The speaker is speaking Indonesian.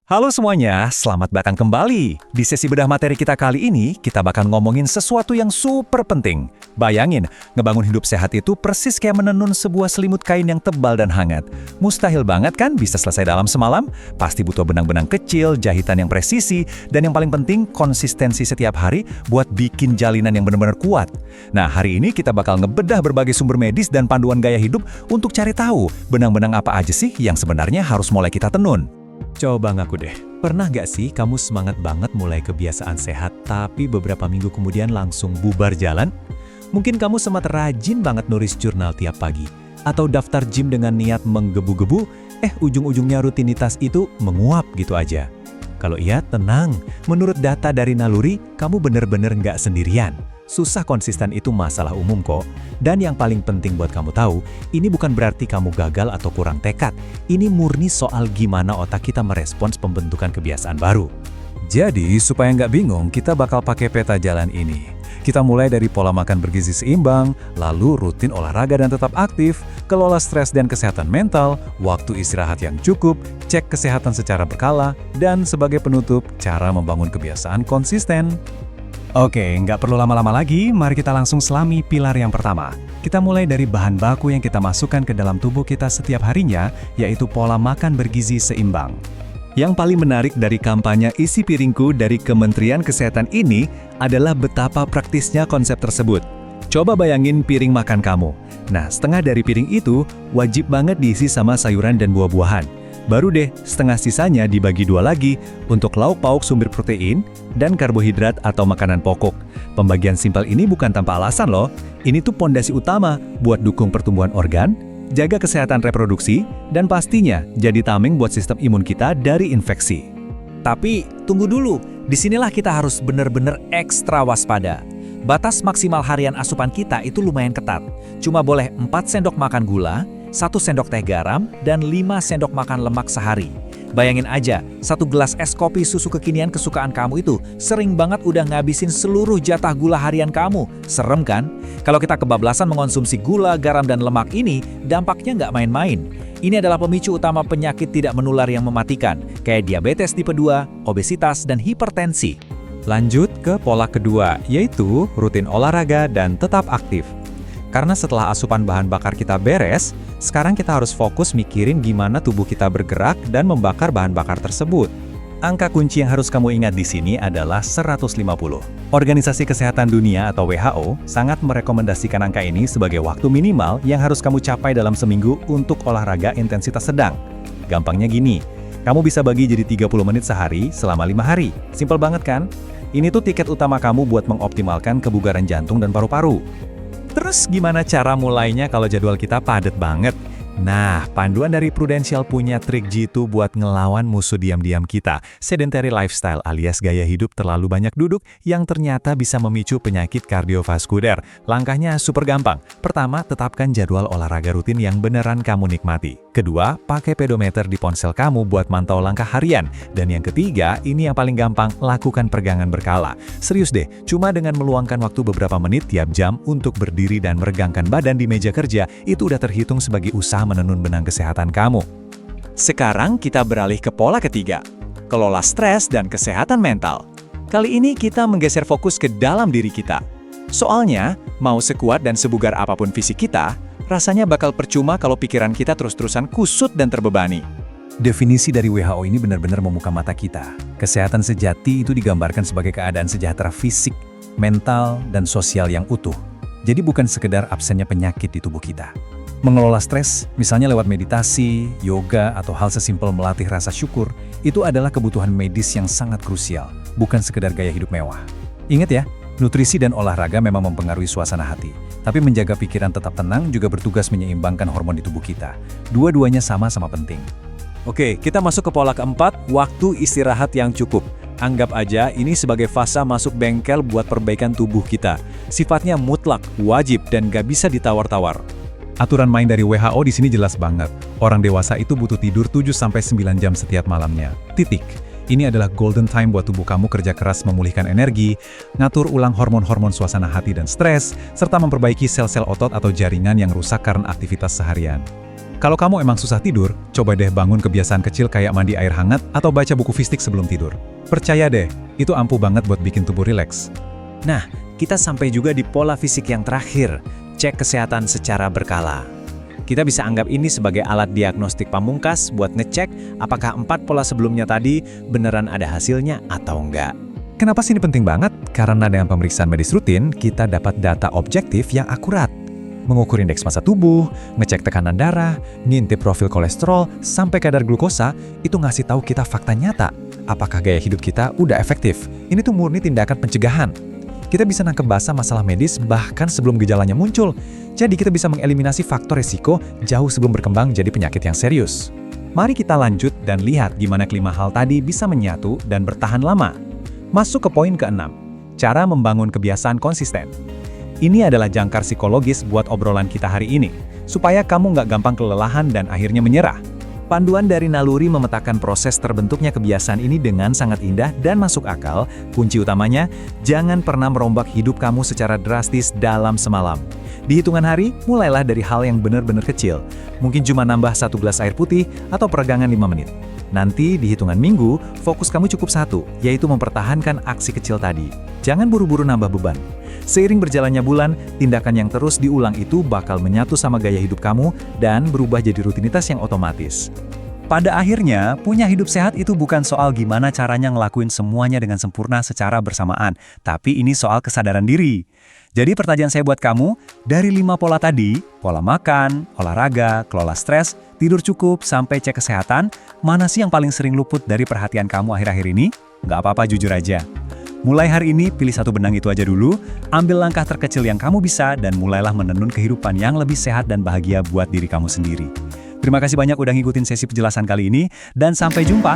Halo semuanya, selamat datang kembali. Di sesi bedah materi kita kali ini, kita bakal ngomongin sesuatu yang super penting. Bayangin, ngebangun hidup sehat itu persis kayak menenun sebuah selimut kain yang tebal dan hangat. Mustahil banget kan bisa selesai dalam semalam? Pasti butuh benang-benang kecil, jahitan yang presisi, dan yang paling penting, konsistensi setiap hari buat bikin jalinan yang benar-benar kuat. Nah, hari ini kita bakal ngebedah berbagai sumber medis dan panduan gaya hidup untuk cari tahu benang-benang apa aja sih yang sebenarnya harus mulai kita tenun. Coba ngaku deh, pernah gak sih kamu semangat banget mulai kebiasaan sehat tapi beberapa minggu kemudian langsung bubar jalan? Mungkin kamu sempat rajin banget nulis jurnal tiap pagi, atau daftar gym dengan niat menggebu-gebu, ujung-ujungnya rutinitas itu menguap gitu aja. Kalau iya, tenang, menurut data dari Naluri, kamu bener-bener nggak sendirian. Susah konsisten itu masalah umum kok. Dan yang paling penting buat kamu tahu, ini bukan berarti kamu gagal atau kurang tekad. Ini murni soal gimana otak kita merespons pembentukan kebiasaan baru. Jadi, supaya nggak bingung, kita bakal pakai peta jalan ini. Kita mulai dari pola makan bergizi seimbang, lalu rutin olahraga dan tetap aktif, kelola stres dan kesehatan mental, waktu istirahat yang cukup, cek kesehatan secara berkala, dan sebagai penutup, cara membangun kebiasaan konsisten. Oke, nggak perlu lama-lama lagi, mari kita langsung selami pilar yang pertama. Kita mulai dari bahan baku yang kita masukkan ke dalam tubuh kita setiap harinya, yaitu pola makan bergizi seimbang. Yang paling menarik dari kampanye Isi Piringku dari Kementerian Kesehatan ini adalah betapa praktisnya konsep tersebut. Coba bayangin piring makan kamu. Nah, setengah dari piring itu wajib banget diisi sama sayuran dan buah-buahan. Baru deh, setengah sisanya dibagi dua lagi untuk lauk pauk sumber protein dan karbohidrat atau makanan pokok. Pembagian simpel ini bukan tanpa alasan loh. Ini tuh pondasi utama buat dukung pertumbuhan organ, jaga kesehatan reproduksi, dan pastinya jadi tameng buat sistem imun kita dari infeksi. Tapi, tunggu dulu. Disinilah kita harus benar-benar ekstra waspada. Batas maksimal harian asupan kita itu lumayan ketat. Cuma boleh 4 sendok makan gula, 1 sendok teh garam, dan 5 sendok makan lemak sehari. Bayangin aja, 1 gelas es kopi susu kekinian kesukaan kamu itu sering banget udah ngabisin seluruh jatah gula harian kamu. Serem kan? Kalau kita kebablasan mengonsumsi gula, garam, dan lemak ini, dampaknya nggak main-main. Ini adalah pemicu utama penyakit tidak menular yang mematikan, kayak diabetes tipe 2, obesitas, dan hipertensi. Lanjut ke pola kedua, yaitu rutin olahraga dan tetap aktif. Karena setelah asupan bahan bakar kita beres, sekarang kita harus fokus mikirin gimana tubuh kita bergerak dan membakar bahan bakar tersebut. Angka kunci yang harus kamu ingat di sini adalah 150. Organisasi Kesehatan Dunia atau WHO sangat merekomendasikan angka ini sebagai waktu minimal yang harus kamu capai dalam seminggu untuk olahraga intensitas sedang. Gampangnya gini, kamu bisa bagi jadi 30 menit sehari selama 5 hari. Simpel banget kan? Ini tuh tiket utama kamu buat mengoptimalkan kebugaran jantung dan paru-paru. Terus gimana cara mulainya kalau jadwal kita padat banget? Nah, panduan dari Prudential punya trik jitu buat ngelawan musuh diam-diam kita, sedentary lifestyle alias gaya hidup terlalu banyak duduk yang ternyata bisa memicu penyakit kardiovaskuler. Langkahnya super gampang. Pertama, tetapkan jadwal olahraga rutin yang beneran kamu nikmati. Kedua, pakai pedometer di ponsel kamu buat mantau langkah harian. Dan yang ketiga, ini yang paling gampang, lakukan peregangan berkala. Serius deh, cuma dengan meluangkan waktu beberapa menit tiap jam untuk berdiri dan meregangkan badan di meja kerja, itu udah terhitung sebagai usaha menenun benang kesehatan kamu. Sekarang kita beralih ke pola ketiga, kelola stres dan kesehatan mental. Kali ini kita menggeser fokus ke dalam diri kita. Soalnya, mau sekuat dan sebugar apapun fisik kita, rasanya bakal percuma kalau pikiran kita terus-terusan kusut dan terbebani. Definisi dari WHO ini benar-benar membuka mata kita. Kesehatan sejati itu digambarkan sebagai keadaan sejahtera fisik, mental, dan sosial yang utuh. Jadi bukan sekedar absennya penyakit di tubuh kita. Mengelola stres, misalnya lewat meditasi, yoga, atau hal sesimpel melatih rasa syukur, itu adalah kebutuhan medis yang sangat krusial, bukan sekedar gaya hidup mewah. Ingat ya, nutrisi dan olahraga memang mempengaruhi suasana hati, tapi menjaga pikiran tetap tenang juga bertugas menyeimbangkan hormon di tubuh kita. Dua-duanya sama-sama penting. Oke, kita masuk ke pola keempat, waktu istirahat yang cukup. Anggap aja ini sebagai fase masuk bengkel buat perbaikan tubuh kita. Sifatnya mutlak, wajib, dan gak bisa ditawar-tawar. Aturan main dari WHO di sini jelas banget. Orang dewasa itu butuh tidur 7-9 jam setiap malamnya. Titik. Ini adalah golden time buat tubuh kamu kerja keras memulihkan energi, ngatur ulang hormon-hormon suasana hati dan stres, serta memperbaiki sel-sel otot atau jaringan yang rusak karena aktivitas seharian. Kalau kamu emang susah tidur, coba deh bangun kebiasaan kecil kayak mandi air hangat atau baca buku fisik sebelum tidur. Percaya deh, itu ampuh banget buat bikin tubuh rileks. Nah, kita sampai juga di pola fisik yang terakhir, cek kesehatan secara berkala. Kita bisa anggap ini sebagai alat diagnostik pamungkas buat ngecek apakah 4 pola sebelumnya tadi beneran ada hasilnya atau enggak. Kenapa sih ini penting banget? Karena dengan pemeriksaan medis rutin, kita dapat data objektif yang akurat. Mengukur indeks massa tubuh, ngecek tekanan darah, ngintip profil kolesterol, sampai kadar glukosa, itu ngasih tahu kita fakta nyata. Apakah gaya hidup kita udah efektif? Ini tuh murni tindakan pencegahan. Kita bisa nangkep basah masalah medis bahkan sebelum gejalanya muncul. Jadi kita bisa mengeliminasi faktor resiko jauh sebelum berkembang jadi penyakit yang serius. Mari kita lanjut dan lihat gimana kelima hal tadi bisa menyatu dan bertahan lama. Masuk ke poin ke-6, cara membangun kebiasaan konsisten. Ini adalah jangkar psikologis buat obrolan kita hari ini, supaya kamu nggak gampang kelelahan dan akhirnya menyerah. Panduan dari naluri memetakan proses terbentuknya kebiasaan ini dengan sangat indah dan masuk akal. Kunci utamanya, jangan pernah merombak hidup kamu secara drastis dalam semalam. Di hitungan hari, mulailah dari hal yang benar-benar kecil. Mungkin cuma nambah 1 gelas air putih atau peregangan 5 menit. Nanti di hitungan minggu, fokus kamu cukup satu, yaitu mempertahankan aksi kecil tadi. Jangan buru-buru nambah beban. Seiring berjalannya bulan, tindakan yang terus diulang itu bakal menyatu sama gaya hidup kamu dan berubah jadi rutinitas yang otomatis. Pada akhirnya, punya hidup sehat itu bukan soal gimana caranya ngelakuin semuanya dengan sempurna secara bersamaan, tapi ini soal kesadaran diri. Jadi pertanyaan saya buat kamu, dari 5 pola tadi, pola makan, olahraga, kelola stres, tidur cukup, sampai cek kesehatan, mana sih yang paling sering luput dari perhatian kamu akhir-akhir ini? Nggak apa-apa, jujur aja. Mulai hari ini, pilih satu benang itu aja dulu, ambil langkah terkecil yang kamu bisa, dan mulailah menenun kehidupan yang lebih sehat dan bahagia buat diri kamu sendiri. Terima kasih banyak udah ngikutin sesi penjelasan kali ini, dan sampai jumpa!